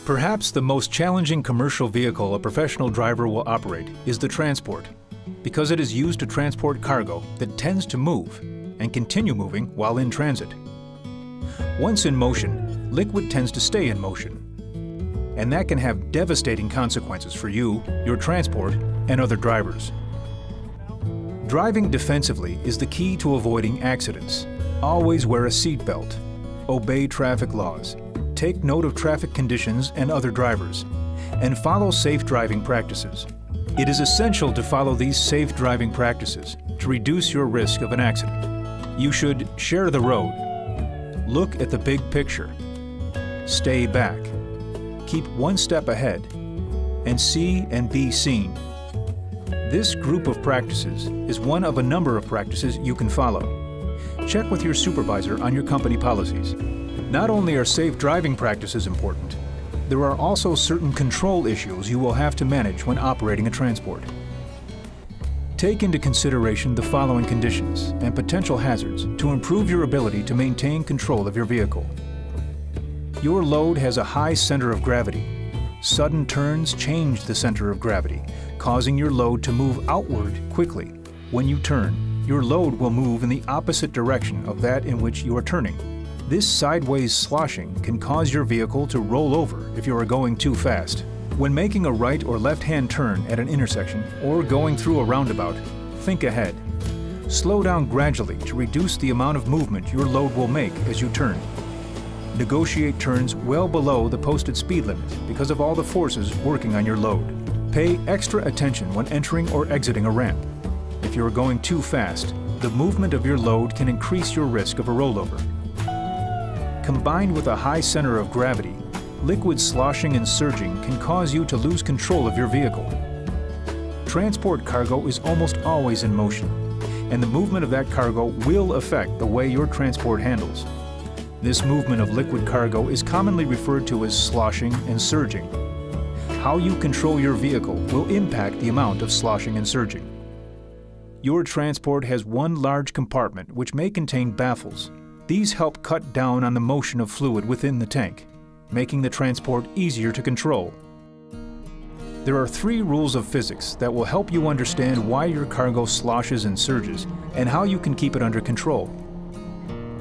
Perhaps the most challenging commercial vehicle a professional driver will operate is the transport, because it is used to transport cargo that tends to move and continue moving while in transit. Once in motion, liquid tends to stay in motion, and that can have devastating consequences for you, your transport, and other drivers. Driving defensively is the key to avoiding accidents. Always wear a seatbelt. Obey traffic laws. Take note of traffic conditions and other drivers, and follow safe driving practices. It is essential to follow these safe driving practices to reduce your risk of an accident. You should share the road. Look at the big picture. Stay back. Keep one step ahead, and see and be seen. This group of practices is one of a number of practices you can follow. Check with your supervisor on your company policies. Not only are safe driving practices important, there are also certain control issues you will have to manage when operating a transport. Take into consideration the following conditions and potential hazards to improve your ability to maintain control of your vehicle. Your load has a high center of gravity. Sudden turns change the center of gravity, causing your load to move outward quickly. When you turn, your load will move in the opposite direction of that in which you are turning. This sideways sloshing can cause your vehicle to roll over if you are going too fast. When making a right or left-hand turn at an intersection or going through a roundabout, think ahead. Slow down gradually to reduce the amount of movement your load will make as you turn. Negotiate turns well below the posted speed limit because of all the forces working on your load. Pay extra attention when entering or exiting a ramp. If you are going too fast, the movement of your load can increase your risk of a rollover. Combined with a high center of gravity, liquid sloshing and surging can cause you to lose control of your vehicle. Transport cargo is almost always in motion, and the movement of that cargo will affect the way your transport handles. This movement of liquid cargo is commonly referred to as sloshing and surging. How you control your vehicle will impact the amount of sloshing and surging. Your transport has one large compartment which may contain baffles. These help cut down on the motion of fluid within the tank, making the transport easier to control. There are 3 rules of physics that will help you understand why your cargo sloshes and surges and how you can keep it under control.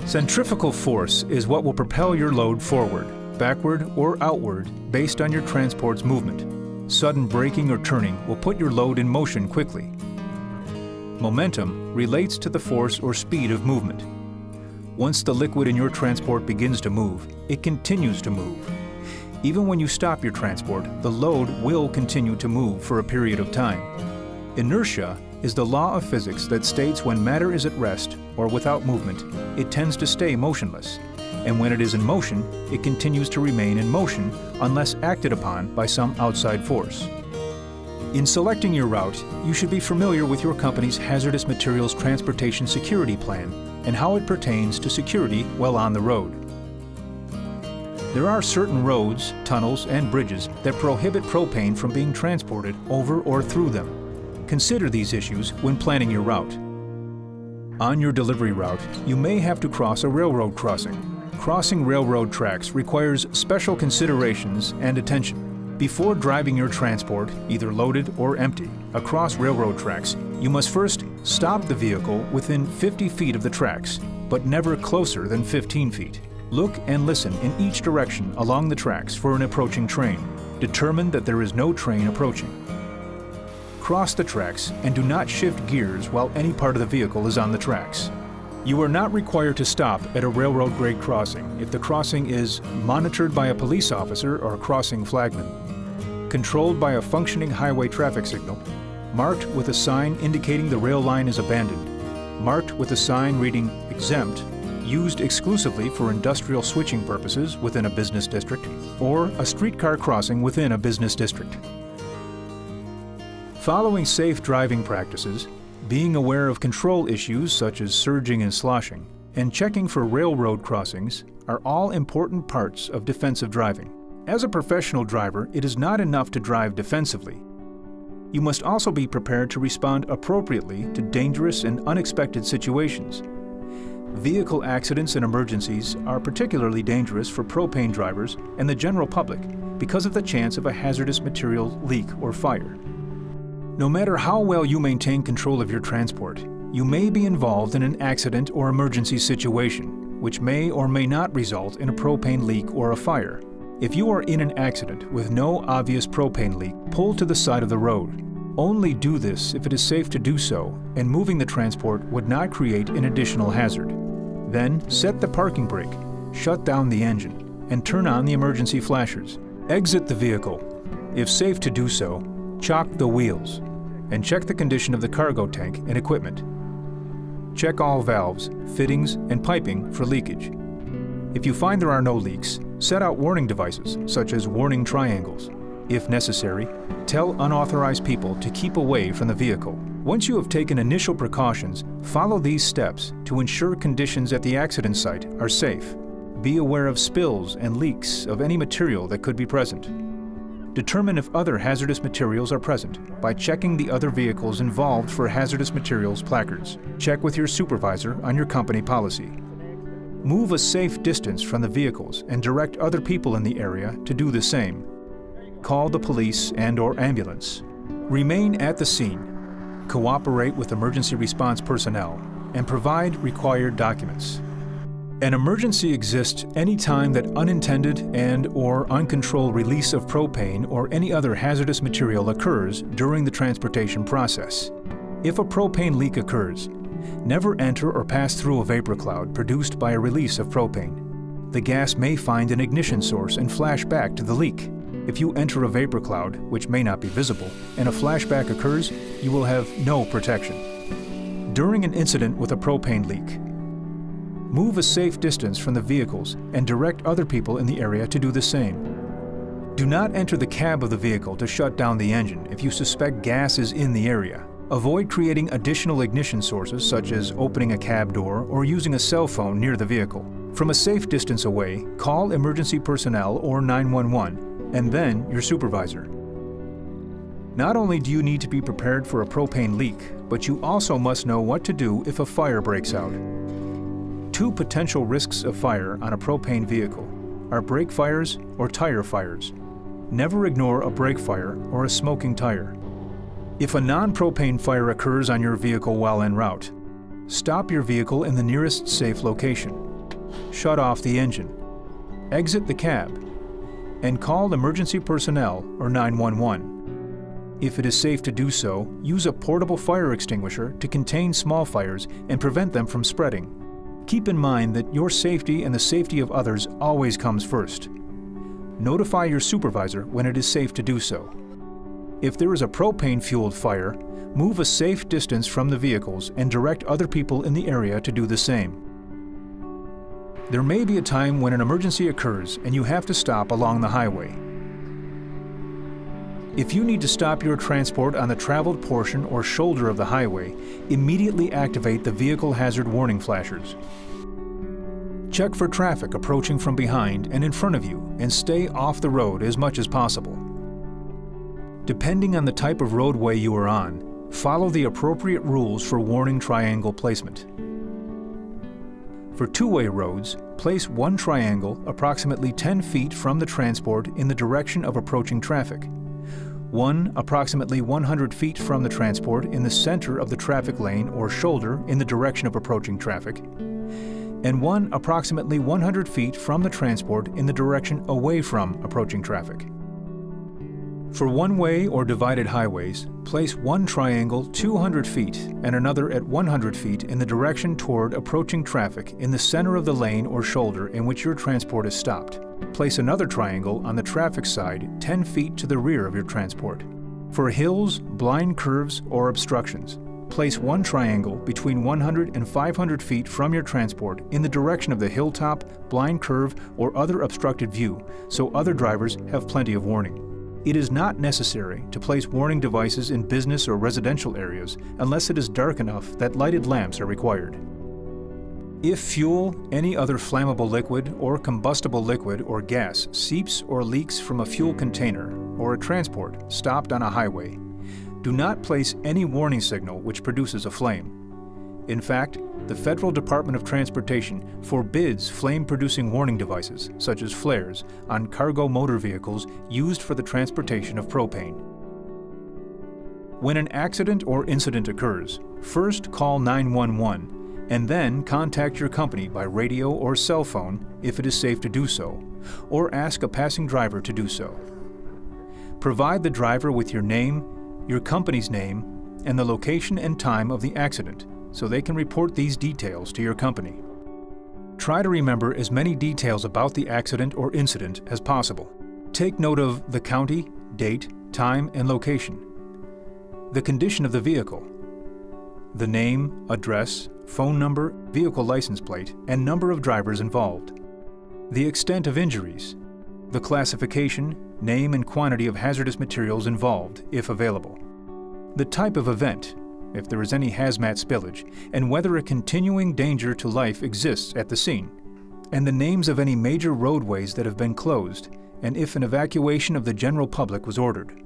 Centrifugal force is what will propel your load forward, backward, or outward based on your transport's movement. Sudden braking or turning will put your load in motion quickly. Momentum relates to the force or speed of movement. Once the liquid in your transport begins to move, it continues to move. Even when you stop your transport, the load will continue to move for a period of time. Inertia is the law of physics that states when matter is at rest or without movement, it tends to stay motionless. And when it is in motion, it continues to remain in motion unless acted upon by some outside force. In selecting your route, you should be familiar with your company's Hazardous Materials Transportation Security Plan and how it pertains to security while on the road. There are certain roads, tunnels, and bridges that prohibit propane from being transported over or through them. Consider these issues when planning your route. On your delivery route, you may have to cross a railroad crossing. Crossing railroad tracks requires special considerations and attention. Before driving your transport, either loaded or empty, across railroad tracks, you must first stop the vehicle within 50 feet of the tracks, but never closer than 15 feet. Look and listen in each direction along the tracks for an approaching train. Determine that there is no train approaching. Cross the tracks and do not shift gears while any part of the vehicle is on the tracks. You are not required to stop at a railroad grade crossing if the crossing is monitored by a police officer or a crossing flagman, controlled by a functioning highway traffic signal, marked with a sign indicating the rail line is abandoned, marked with a sign reading exempt, used exclusively for industrial switching purposes within a business district, or a streetcar crossing within a business district. Following safe driving practices, being aware of control issues such as surging and sloshing, and checking for railroad crossings are all important parts of defensive driving. As a professional driver, it is not enough to drive defensively. You must also be prepared to respond appropriately to dangerous and unexpected situations. Vehicle accidents and emergencies are particularly dangerous for propane drivers and the general public because of the chance of a hazardous material leak or fire. No matter how well you maintain control of your transport, you may be involved in an accident or emergency situation, which may or may not result in a propane leak or a fire. If you are in an accident with no obvious propane leak, pull to the side of the road. Only do this if it is safe to do so and moving the transport would not create an additional hazard. Then set the parking brake, shut down the engine, and turn on the emergency flashers. Exit the vehicle. If safe to do so, chock the wheels and check the condition of the cargo tank and equipment. Check all valves, fittings, and piping for leakage. If you find there are no leaks, set out warning devices such as warning triangles. If necessary, tell unauthorized people to keep away from the vehicle. Once you have taken initial precautions, follow these steps to ensure conditions at the accident site are safe. Be aware of spills and leaks of any material that could be present. Determine if other hazardous materials are present by checking the other vehicles involved for hazardous materials placards. Check with your supervisor on your company policy. Move a safe distance from the vehicles and direct other people in the area to do the same. Call the police and/or ambulance. Remain at the scene. Cooperate with emergency response personnel and provide required documents. An emergency exists any time that unintended and/or uncontrolled release of propane or any other hazardous material occurs during the transportation process. If a propane leak occurs, never enter or pass through a vapor cloud produced by a release of propane. The gas may find an ignition source and flash back to the leak. If you enter a vapor cloud, which may not be visible, and a flashback occurs, you will have no protection. During an incident with a propane leak, move a safe distance from the vehicles and direct other people in the area to do the same. Do not enter the cab of the vehicle to shut down the engine if you suspect gas is in the area. Avoid creating additional ignition sources such as opening a cab door or using a cell phone near the vehicle. From a safe distance away, call emergency personnel or 911 and then your supervisor. Not only do you need to be prepared for a propane leak, but you also must know what to do if a fire breaks out. Two potential risks of fire on a propane vehicle are brake fires or tire fires. Never ignore a brake fire or a smoking tire. If a non-propane fire occurs on your vehicle while en route, stop your vehicle in the nearest safe location. Shut off the engine. Exit the cab and call emergency personnel or 911. If it is safe to do so, use a portable fire extinguisher to contain small fires and prevent them from spreading. Keep in mind that your safety and the safety of others always comes first. Notify your supervisor when it is safe to do so. If there is a propane-fueled fire, move a safe distance from the vehicles and direct other people in the area to do the same. There may be a time when an emergency occurs and you have to stop along the highway. If you need to stop your transport on the traveled portion or shoulder of the highway, immediately activate the vehicle hazard warning flashers. Check for traffic approaching from behind and in front of you and stay off the road as much as possible. Depending on the type of roadway you are on, follow the appropriate rules for warning triangle placement. For two-way roads, place one triangle approximately 10 feet from the transport in the direction of approaching traffic, one approximately 100 feet from the transport in the center of the traffic lane or shoulder in the direction of approaching traffic, and one approximately 100 feet from the transport in the direction away from approaching traffic. For one-way or divided highways, place one triangle 200 feet and another at 100 feet in the direction toward approaching traffic in the center of the lane or shoulder in which your transport is stopped. Place another triangle on the traffic side 10 feet to the rear of your transport. For hills, blind curves, or obstructions, place one triangle between 100 and 500 feet from your transport in the direction of the hilltop, blind curve, or other obstructed view so other drivers have plenty of warning. It is not necessary to place warning devices in business or residential areas unless it is dark enough that lighted lamps are required. If fuel, any other flammable liquid, or combustible liquid or gas seeps or leaks from a fuel container or a transport stopped on a highway, do not place any warning signal which produces a flame. In fact, the Federal Department of Transportation forbids flame-producing warning devices, such as flares, on cargo motor vehicles used for the transportation of propane. When an accident or incident occurs, first call 911 and then contact your company by radio or cell phone if it is safe to do so, or ask a passing driver to do so. Provide the driver with your name, your company's name, and the location and time of the accident so they can report these details to your company. Try to remember as many details about the accident or incident as possible. Take note of the county, date, time, and location, the condition of the vehicle, the name, address, phone number, vehicle license plate, and number of drivers involved, the extent of injuries, the classification, name, and quantity of hazardous materials involved, if available, the type of event, if there is any hazmat spillage, and whether a continuing danger to life exists at the scene, and the names of any major roadways that have been closed, and if an evacuation of the general public was ordered.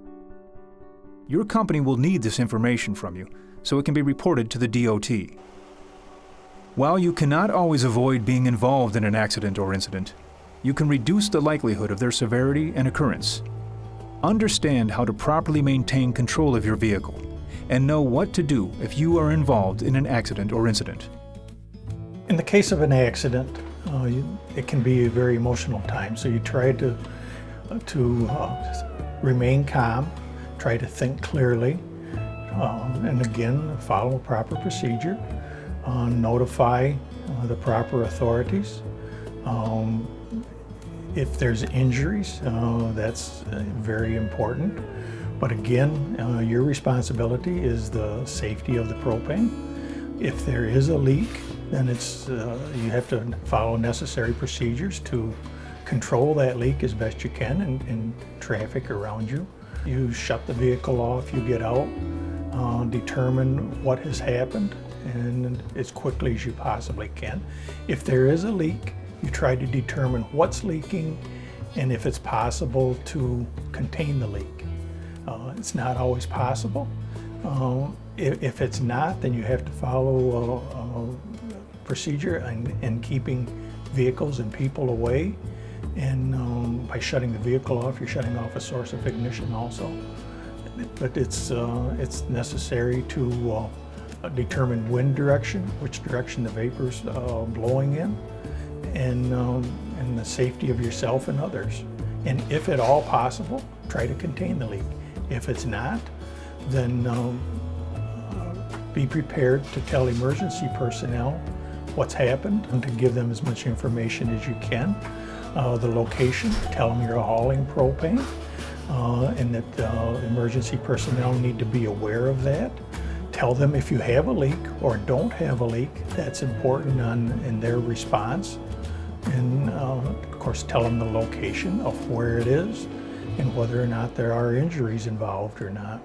Your company will need this information from you, so it can be reported to the DOT. While you cannot always avoid being involved in an accident or incident, you can reduce the likelihood of their severity and occurrence. Understand how to properly maintain control of your vehicle, and know what to do if you are involved in an accident or incident. In the case of an accident, it can be a very emotional time, so you try to remain calm, try to think clearly, and again, follow proper procedure, notify the proper authorities. If there's injuries, that's very important. But again, your responsibility is the safety of the propane. If there is a leak, then you have to follow necessary procedures to control that leak as best you can in traffic around you. You shut the vehicle off, you get out, determine what has happened, and as quickly as you possibly can. If there is a leak, you try to determine what's leaking and if it's possible to contain the leak. It's not always possible. If it's not, then you have to follow a procedure in keeping vehicles and people away. And by shutting the vehicle off, you're shutting off a source of ignition also. But it's necessary to determine wind direction, which direction the vapor's blowing in, and the safety of yourself and others. And if at all possible, try to contain the leak. If it's not, then be prepared to tell emergency personnel what's happened and to give them as much information as you can. The location, tell them you're hauling propane, and that emergency personnel need to be aware of that. Tell them if you have a leak or don't have a leak, that's important in their response. And of course, tell them the location of where it is and whether or not there are injuries involved or not.